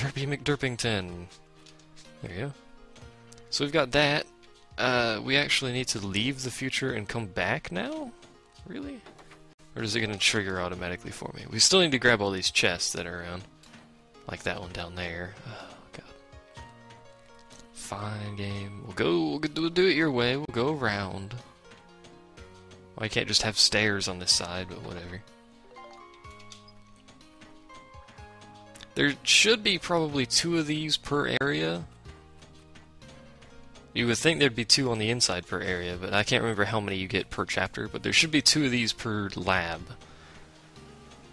Derpy McDerpington. There you go. So we've got that. We actually need to leave the future and come back now? Really? Or is it going to trigger automatically for me? We still need to grab all these chests that are around. Like that one down there. Oh, God. Fine, game. We'll do it your way. We'll go around. Well, I can't just have stairs on this side, but whatever. There should be probably 2 of these per area. You would think there'd be 2 on the inside per area, but I can't remember how many you get per chapter, but there should be 2 of these per lab.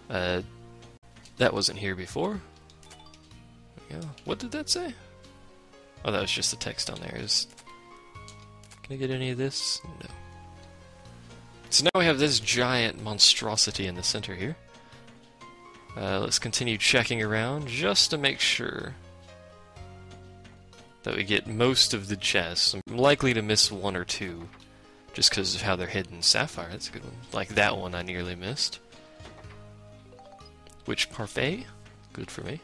That wasn't here before. Yeah. What did that say? Oh, that was just the text on there. Can I get any of this? No. So now we have this giant monstrosity in the center here. Let's continue checking around just to make sure that we get most of the chests. I'm likely to miss 1 or 2 just because of how they're hidden. Sapphire, that's a good one. Like that one I nearly missed. Witch Parfait, good for me.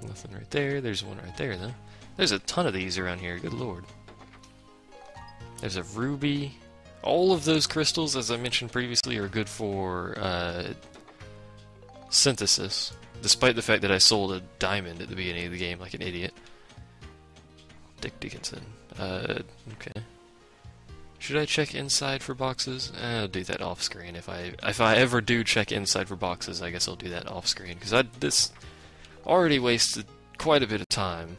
Nothing right there. There's one right there, though. There's a ton of these around here, good lord. There's a ruby. All of those crystals, as I mentioned previously, are good for synthesis. Despite the fact that I sold a diamond at the beginning of the game like an idiot. Dick Dickinson. Okay. Should I check inside for boxes? I'll do that off screen. If I ever do check inside for boxes, I guess I'll do that off screen. Because this already wasted quite a bit of time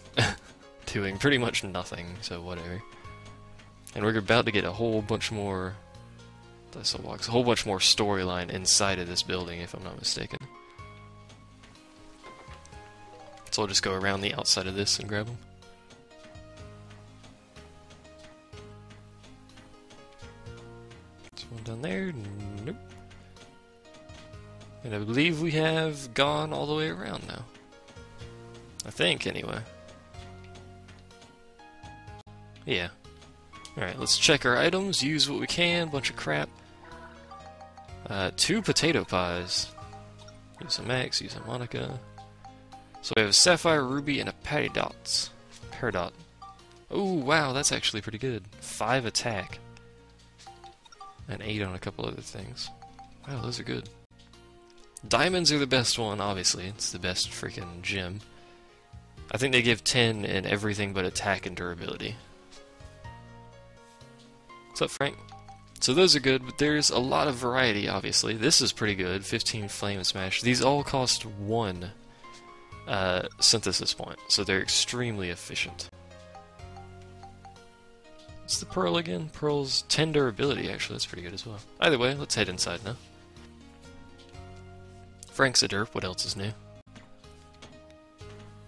doing pretty much nothing, so whatever. And we're about to get a whole bunch more... That's a box. A whole bunch more storyline inside of this building, if I'm not mistaken. So I'll just go around the outside of this and grab them. There's one down there. Nope. And I believe we have gone all the way around now. I think, anyway. Yeah. Alright, let's check our items, use what we can, bunch of crap. 2 potato pies. Use a Max, use a Monica. So we have a Sapphire, Ruby, and a Peridot. Oh, wow, that's actually pretty good. 5 attack. And 8 on a couple other things. Wow, those are good. Diamonds are the best one, obviously. It's the best freaking gem. I think they give 10 in everything but attack and durability. What's up, Frank? So those are good, but there's a lot of variety, obviously. This is pretty good. 15 Flame Smash. These all cost 1 synthesis point, so they're extremely efficient. What's the pearl again? Pearl's 10 durability, actually. That's pretty good as well. Either way, let's head inside now. Frank's a derp. What else is new?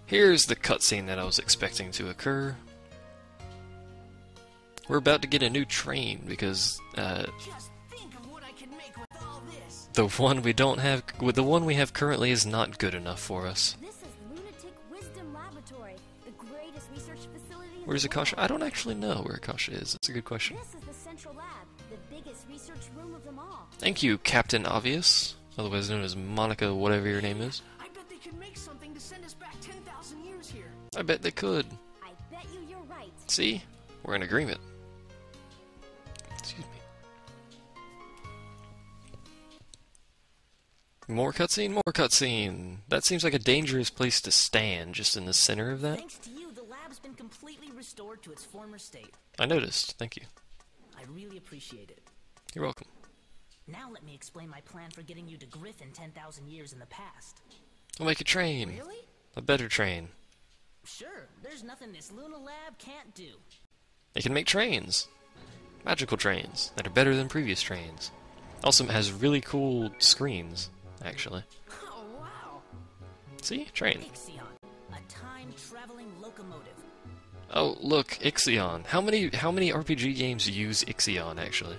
Here's the cutscene that I was expecting to occur. We're about to get a new train because Just think of what I can make with all this. the one we have currently is not good enough for us. This is Lunatic Wisdom Laboratory, the greatest research facility in Where's the world. Akasha? I don't actually know where Akasha is. That's a good question. This is the central lab, the biggest research room of them all. Thank you, Captain Obvious, otherwise known as Monica, whatever your name is. I bet they could make something to send us back 10,000 years here. I bet they could. I bet you're right. See? We're in agreement. Excuse me. More cutscene? More cutscene! That seems like a dangerous place to stand, just in the center of that. Thanks to you, the lab's been completely restored to its former state. I noticed. Thank you. I really appreciate it. You're welcome. Now let me explain my plan for getting you to Griffin 10,000 years in the past. We'll make a train. Really? A better train. Sure, there's nothing this Luna lab can't do. They can make trains. Magical trains that are better than previous trains. Also, it has really cool screens, actually. Oh, wow! See? Train. Ixion, a time-traveling locomotive. Oh, look, Ixion. How many RPG games use Ixion, actually?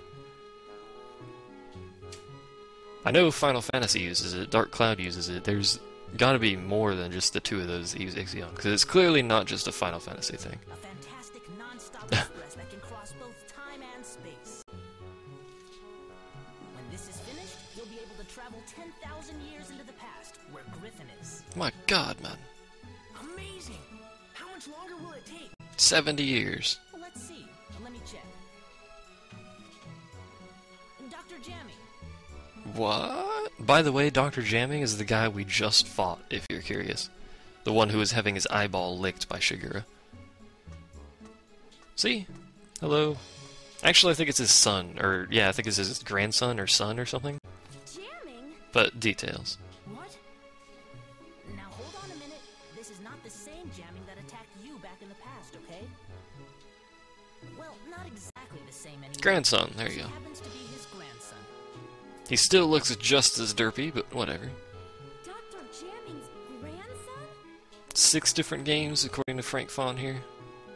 I know Final Fantasy uses it, Dark Cloud uses it. There's gotta be more than just the 2 of those that use Ixion, because it's clearly not just a Final Fantasy thing. A fantastic non-stop express that can cross both time and space. When this is finished, you'll be able to travel 10,000 years into the past, where Griffin My god, man. Amazing! How much longer will it take? 70 years. Well, let's see. Let me check. Dr. Jammy. What? By the way, Dr. Jamming is the guy we just fought, if you're curious. The one who was having his eyeball licked by Shigura. See? Hello. Actually, I think it's his son, or yeah, I think it's his grandson or son or something. Jamming? But details. What? Now hold on a minute. This is not the same jamming that attacked you back in the past, okay? Well, not exactly the same anymore. Grandson, there you He go. happens to be his grandson. He still looks just as derpy, but whatever. Dr. Jamming's grandson? 6 different games, according to Frank Fawn here.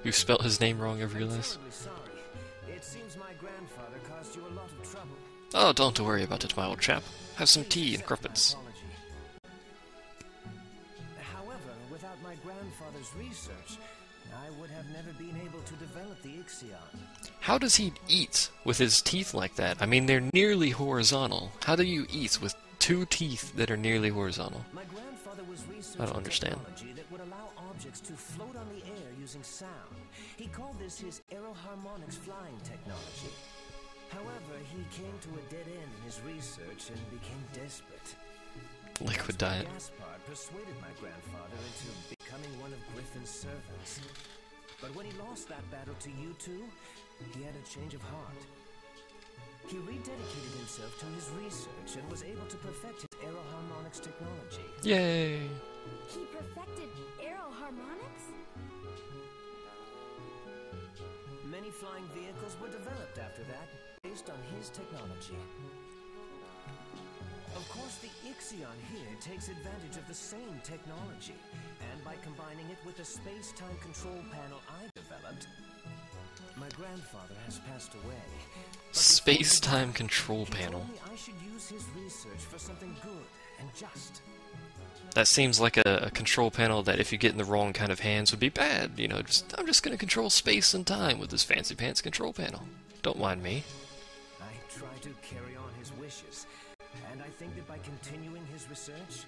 Who spelt his name wrong, I've realized. Terribly sorry. It seems my grandfather caused you a lot of trouble. Oh, don't worry about it, my old chap. Have some tea and crumpets. However, without my grandfather's research, I would have never been able to develop the Ixion. How does he eat with his teeth like that? I mean, they're nearly horizontal. How do you eat with 2 teeth that are nearly horizontal? My grandfather was researching I don't understand. technology that would allow objects to float on the air using sound. He called this his aeroharmonics flying technology. However, he came to a dead end in his research and became desperate. Liquid That's when diet. Gaspard persuaded my grandfather into becoming one of Griffin's servants. But when he lost that battle to you two, he had a change of heart. He rededicated himself to his research and was able to perfect his aeroharmonics technology. Yay! He perfected aeroharmonics? Many flying vehicles were developed after that, based on his technology. Of course, the Ixion here takes advantage of the same technology, and by combining it with the space-time control panel I developed, my grandfather has passed away. But Space-time control he panel. told me I should use his research for something good and just. That seems like a control panel that if you get in the wrong kind of hands would be bad. You know, I'm just gonna control space and time with this fancy pants control panel. Don't mind me. I try to carry on his wishes, and I think that by continuing his research,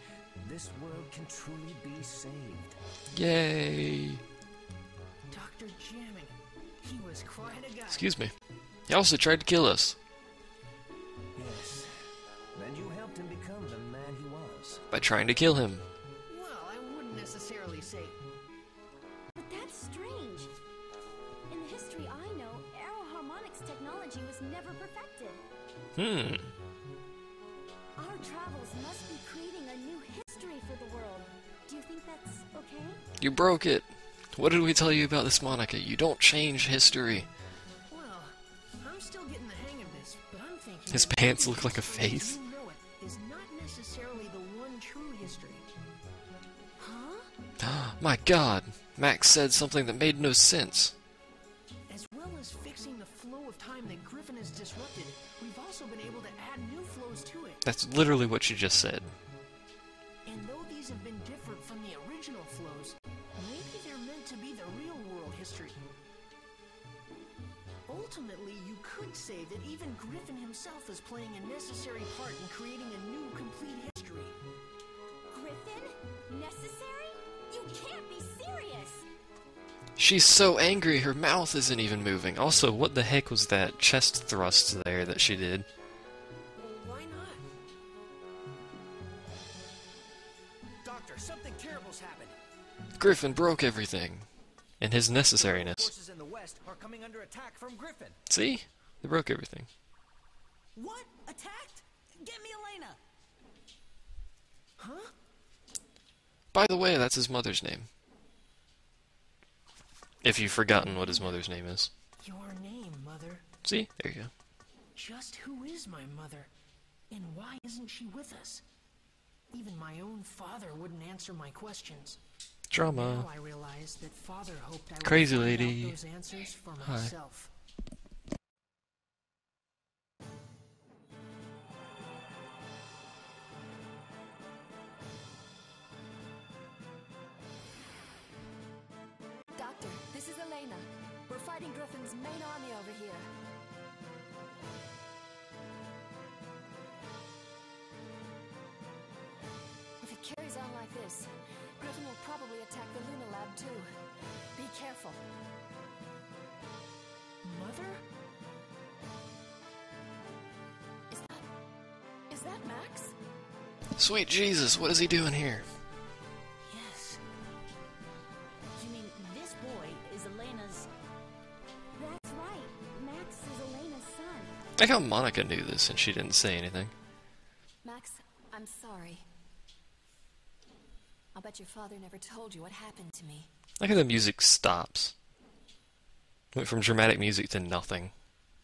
this world can truly be saved. Yay! Dr. Jamming. He was quite a guy. Excuse me. He also tried to kill us Yes, and you helped him become the man he was. by trying to kill him. Well, I wouldn't necessarily say. But that's strange. In the history I know, aeroharmonics technology was never perfected. Our travels must be creating a new history for the world. Do you think that's okay? You broke it. What did we tell you about this Monica? You don't change history. Well, I'm still getting the hang of this, but I'm thinking His that pants the look like a history as face. You know it is not necessarily the one true history. Huh? My god, Max said something that made no sense. As well as fixing the flow of time that Griffin has disrupted, we've also been able to add new flows to it. That's literally what she just said. And though these have been different from the original flows, maybe they're meant to be the real world history. Ultimately, you could say that even Griffin himself is playing a necessary part in creating a new, complete history. Griffin? Necessary? You can't be serious! She's so angry, her mouth isn't even moving. Also, what the heck was that chest thrust there that she did? Well, why not? Doctor, something terrible's happened. Griffin broke everything. And his necessariness. Forces in the west are coming under attack from Griffin. See? They broke everything. What? Attacked? Get me Elena! Huh? By the way, that's his mother's name. If you've forgotten what his mother's name is. Your name, Mother. See? There you go. Just who is my mother? And why isn't she with us? Even my own father wouldn't answer my questions. Drama. Now I realize that Father hoped I would Crazy find lady. out those answers for Hi. myself. Doctor, this is Elena. We're fighting Griffin's main army over here. If it carries goes on like this, Griffin will probably attack the Luna Lab too. Be careful. Mother? Is that Max? Sweet Jesus, what is he doing here? Yes. You mean this boy is Elena's... That's right. Max is Elena's son. Like how Monica knew this and she didn't say anything. Max, I'm sorry. I'll bet your father never told you what happened to me. Like how the music stops. Went from dramatic music to nothing.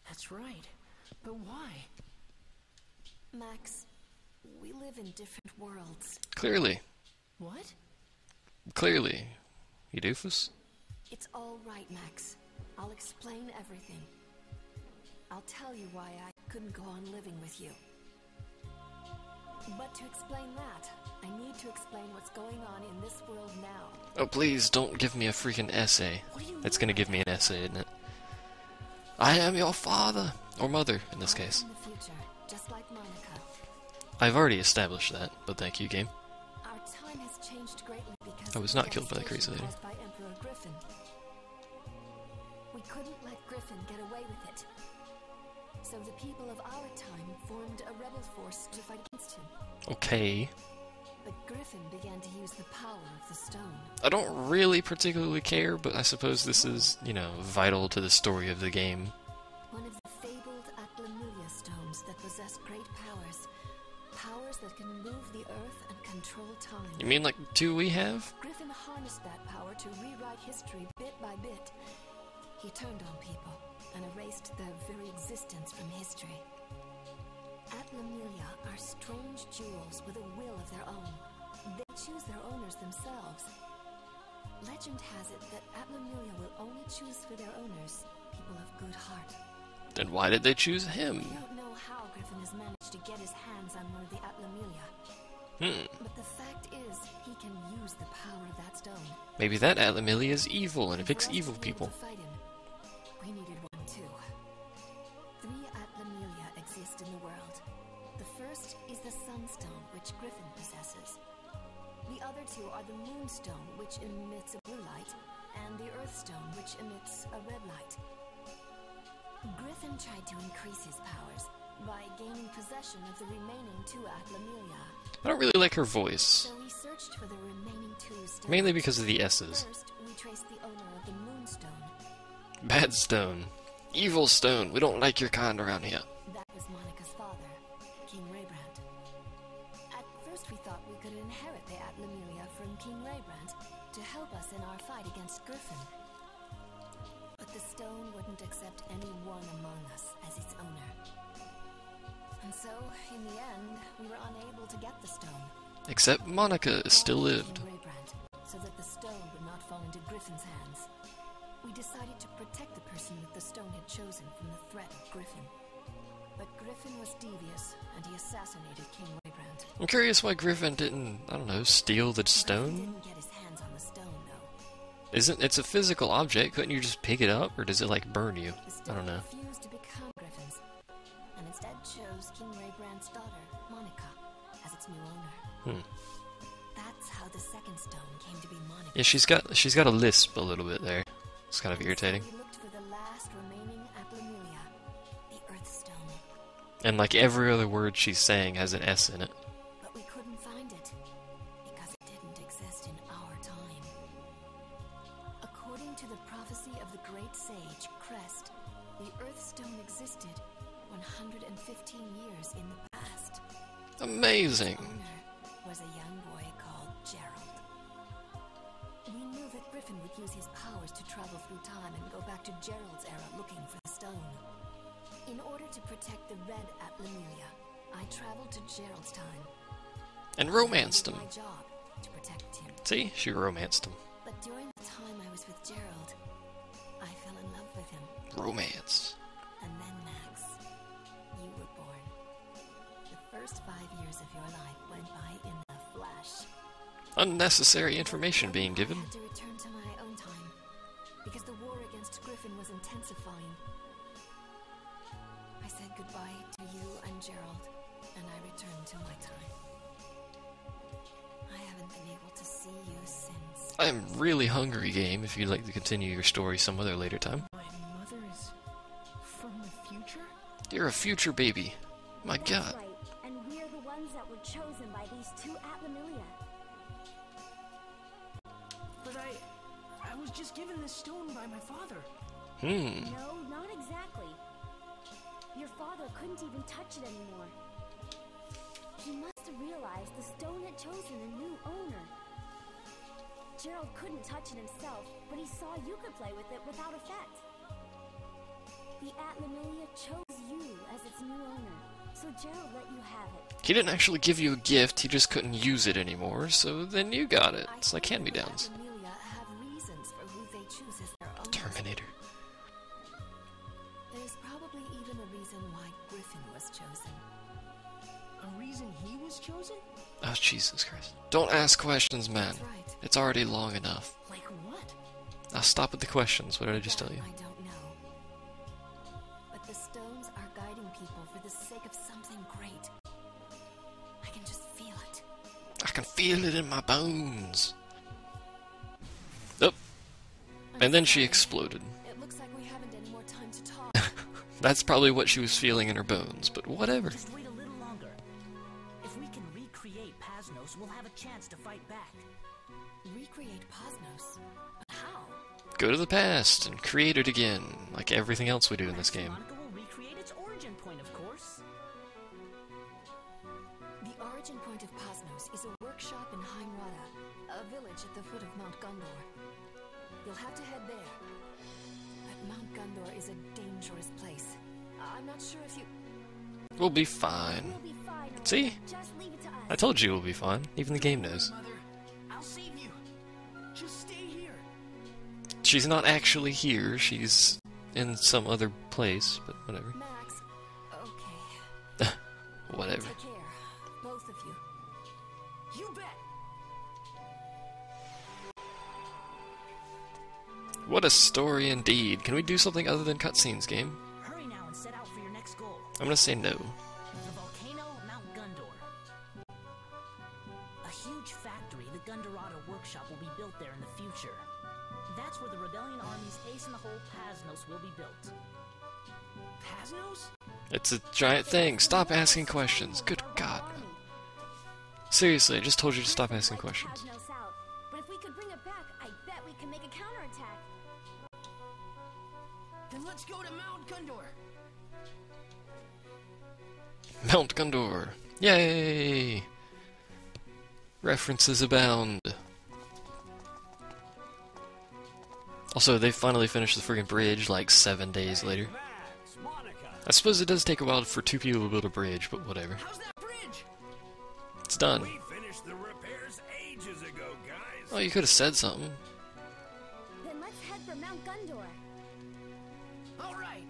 That's right. But why? Max, we live in different worlds. Clearly. What? Clearly. You doofus? It's all right, Max. I'll explain everything. I'll tell you why I couldn't go on living with you. But to explain that, I need to explain what's going on in this world now. Oh, please don't give me a freaking essay. That's gonna give me an essay, isn't it? I am your father. Or mother, in this case. In the future, just like Monica. I've already established that, but thank you, game. Our time has changed greatly because I was of not the killed by the crazy lady. devastation caused by Emperor Griffin. We couldn't let Griffin get away with it. So the people of our time formed a rebel force to fight against him. Okay. But Griffin began to use the power of the stone. I don't really particularly care, but I suppose this is, you know, vital to the story of the game. One of the fabled Atlamulia stones that possess great powers. Powers that can move the earth and control time. You mean like two we have? Griffin harnessed that power to rewrite history bit by bit. He turned on people and erased their very existence from history. Atlamulia are strange jewels with a will of their own. They choose their owners themselves. Legend has it that Atlamulia will only choose for their owners people of good heart. Then why did they choose him? We don't know how Griffin has managed to get his hands on one of the Atlamulia. But the fact is, he can use the power of that stone. Maybe that Atlamelia is evil and it picks For us evil to be able people. to fight him, we needed one too. 3 Atlamulia exist in the world. The first is the Sunstone, which Griffin possesses. The other 2 are the Moonstone, which emits a blue light, and the Earthstone, which emits a red light. Griffin tried to increase his powers by gaining possession of the remaining 2 Atlamulia. I don't really like her voice. So he searched for the remaining 2 stones. Mainly because of the S's. First, we traced the owner of the Moonstone. Bad stone. Evil stone. We don't like your kind around here. That was Monica's father, King Raybrand. At first we thought we could inherit the Atlamulia from King Raybrand to help us in our fight against Griffin. But the stone wouldn't accept any one among us as its owner. And so, in the end, we were unable to get the stone. Except Monica still lived. King Raybrand, so that the stone would not fall into Griffin's hands. We decided to protect the person that the stone had chosen from the threat of Griffin. But Griffin was devious, and he assassinated King Raybrand. I'm curious why Griffin didn't, I don't know, steal the Griffin stone? didn't get his hands on the stone, though. It's a physical object. Couldn't you just pick it up, or does it like burn you? The I stone don't know. refused to become Griffin's, and instead chose King Raybrand's daughter, Monica, as its new owner. That's how the second stone came to be Monica. Yeah, she's got a lisp a little bit there. It's kind of irritating. We looked for the last remaining Atlamulia, the Earthstone, And like every other word she's saying has an S in it. but we couldn't find it because it didn't exist in our time. According to the prophecy of the great sage Crest, the Earthstone existed 115 years in the past. Amazing. Its owner was a young boy called Gerald. We knew that Griffin would use his powers to travel through time and go back to Gerald's era looking for the stone. In order to protect the red Atlamulia, I traveled to Gerald's time. And romanced him. It was my job to protect him. See? She romanced him. But during the time I was with Gerald, I fell in love with him. Romance. And then, Max, you were born. The first 5 years of your life went by in a flash. Unnecessary information being given. I had to return to my own time, because the war against Griffin was intensifying. I said goodbye to you and Gerald, and I returned to my time. I haven't I'm really hungry, game, if you'd like to continue your story some other later time. My mother is from the future? You're a future baby. My That's god. right, and we're the ones that were chosen by these two Atlamilia. But I was just given this stone by my father. No, not exactly. Your father couldn't even touch it anymore. He must have realized the stone had chosen a new owner. Gerald couldn't touch it himself, but he saw you could play with it without effect. The Atlamilia chose you as its new owner, so Gerald let you have it. He didn't actually give you a gift, he just couldn't use it anymore, so then you got it. It's like hand-me-downs. Atlamilia have reasons for who they choose as their own. Terminator. There's probably even a reason why Griffin was chosen. A reason he was chosen? Oh, Jesus Christ. Don't ask questions, man. That's right. It's already long enough. Like what? Now stop with the questions. What did I just That tell you? I don't know. But the stones are guiding people for the sake of something great. I can just feel it. I can feel it in my bones. Oh, and then she exploded. It looks like we haven't any more time to talk. That's probably what she was feeling in her bones, but whatever. Just wait a little longer. If we can recreate Pasnos, we'll have a chance to fight back. Recreate Pasnos. But how? Go to the past and create it again, like everything else we do in this game. Monica will recreate its origin point, of course. The origin point of Pasnos is a workshop in Heimrada, a village at the foot of Mount Gundor. You'll have to head there. But Mount Gundor is a dangerous place. I'm not sure if you... We'll be fine. We'll be fine. Aurora. See? Just leave it to us. I told you we'll be fine. Even the game knows. Mother, I'll save you. Just stay here. She's not actually here. She's in some other place, but whatever. Max, okay. Whatever. Take care. Both of you. You bet. What a story indeed. Can we do something other than cutscenes, game? Hurry now and set out for your next goal. I'm gonna say no. The volcano, Mount Gundor. A huge factory, the Gundorado workshop, will be built there in the future. That's where the rebellion army's ace in the hole Pasnos will be built. Pasnos? It's a giant thing. Stop asking questions. Good God. Army. Seriously, I just told you to stop asking questions. Pasnos out. But if we could bring it back, I bet we can make a counterattack. Then let's go to Mount Gundor. Mount Gundor. Yay! References abound. Also, they finally finished the friggin' bridge like 7 days later. Max, Monica. I suppose it does take a while for two people to build a bridge, but whatever. How's that bridge? It's done. We finished the repairs ages ago, guys. Oh, you could have said something. Then let's head for Mount Gundor. All right.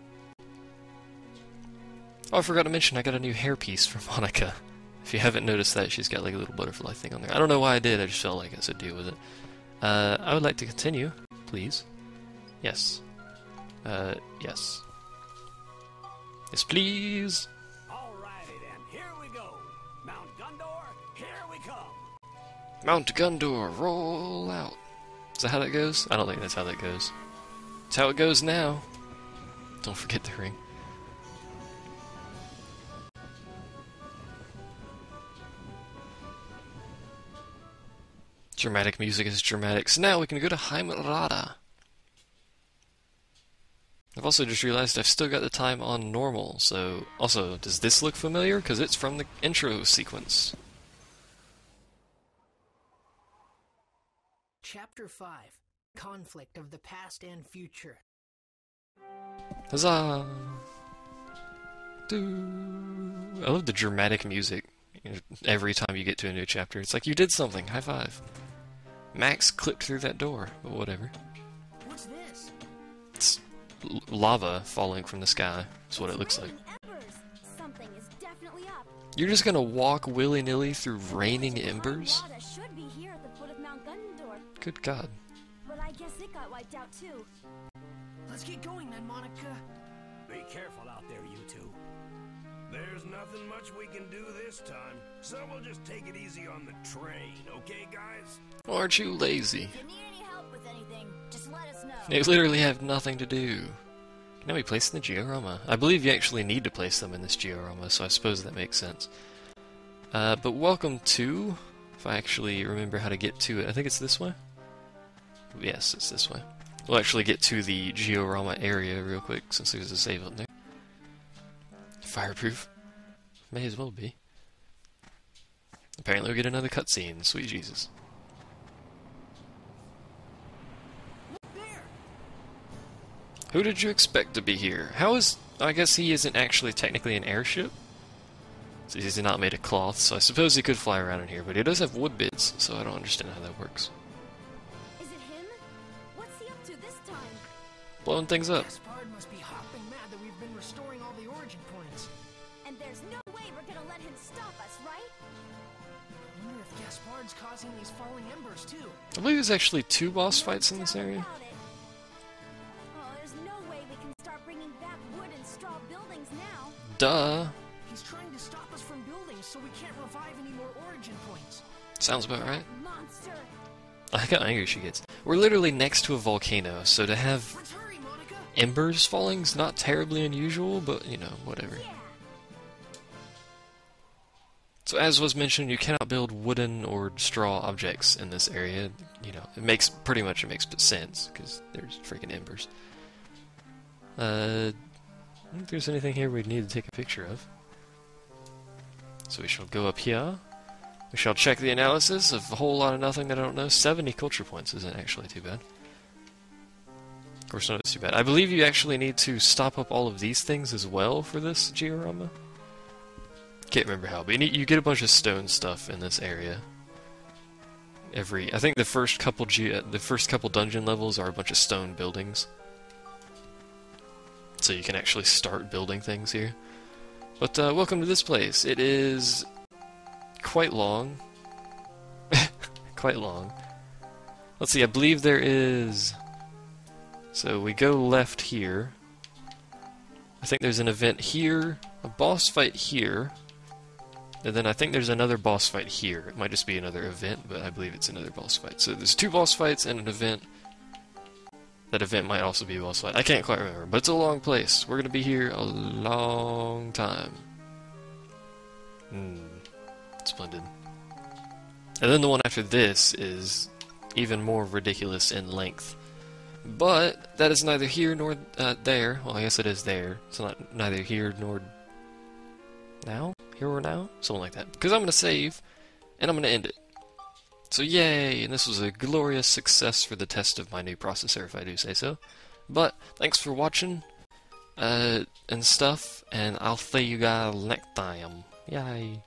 Oh, I forgot to mention, I got a new hairpiece for Monica. If you haven't noticed that, she's got like a little butterfly thing on there. I don't know why I did, I just felt like I should deal with it. I would like to continue, please. Yes. Yes. Yes, please. Alrighty then, here we go. Mount Gundor, here we come. Mount Gundor, roll out. Is that how that goes? I don't think that's how that goes. It's how it goes now. Don't forget the ring. Dramatic music is dramatic. So now we can go to Heimrada. I've also just realized I've still got the time on normal, so... Also, does this look familiar? Because it's from the intro sequence. Chapter 5. Conflict of the Past and Future. Huzzah! Doo. I love the dramatic music. You know, every time you get to a new chapter, it's like you did something. High five. Max clipped through that door, but whatever. What's this? It's lava falling from the sky. That's what it looks like. Raining embers. Something is definitely up. You're just gonna walk willy-nilly through raining embers? Heimrada should be here at the foot of Mount Gundor, Good God. but I guess it got wiped out too. Let's get going then, Monica. Be careful out there, you two. There's nothing much we can do this time, so we'll just take it easy on the train, okay, guys? Aren't you lazy? If you need They literally have nothing to do. Can we place in the Georama? I believe you actually need to place them in this Georama, so I suppose that makes sense. But welcome to, if I actually remember how to get to it, I think it's this way? Yes, it's this way. We'll actually get to the Georama area real quick, since there's a save up there. Fireproof? May as well be. Apparently we'll get another cutscene, sweet Jesus. There! Who did you expect to be here? How is... I guess he isn't actually technically an airship? So he's not made of cloth, so I suppose he could fly around in here, but he does have wood bits, so I don't understand how that works. Is it him? What's he up to this time? Blowing things up. Gaspard must be hopping mad that we've been restoring all the origin points. And there's no way we're gonna let him stop us, right? I wonder if Gaspard's causing these falling embers too. I believe there's actually 2 boss fights in this Doubt area. about it. Oh, there's no way we can start bringing back wood and straw buildings now. Duh. He's trying to stop us from building so we can't revive any more origin points. Sounds about right. Monster! I like how angry she gets. We're literally next to a volcano, so to have Let's hurry, Monica! embers falling's not terribly unusual, but, you know, whatever. Yeah! So as was mentioned, you cannot build wooden or straw objects in this area. You know, it makes sense, because there's freaking embers. I don't think there's anything here we'd need to take a picture of. So we shall go up here. We shall check the analysis of a whole lot of nothing that I don't know. 70 culture points isn't actually too bad. Of course, none of it's too bad. I believe you actually need to stop up all of these things as well for this Georama. Can't remember how, but you get a bunch of stone stuff in this area. I think the first couple dungeon levels are a bunch of stone buildings, so you can actually start building things here. But welcome to this place. It is quite long. Quite long. Let's see, I believe there is... So we go left here. I think there's an event here, a boss fight here, and then I think there's another boss fight here. It might just be another event, but I believe it's another boss fight. So there's 2 boss fights and an event. That event might also be a boss fight. I can't quite remember, but it's a long place. We're going to be here a long time. Splendid. And then the one after this is even more ridiculous in length. But that is neither here nor there. Well, I guess it is there. It's not neither here nor now? Here or now? Something like that. Because I'm going to save, and I'm going to end it. So yay! And this was a glorious success for the test of my new processor, if I do say so. But, thanks for watching, and stuff, and I'll see you guys next time. Yay!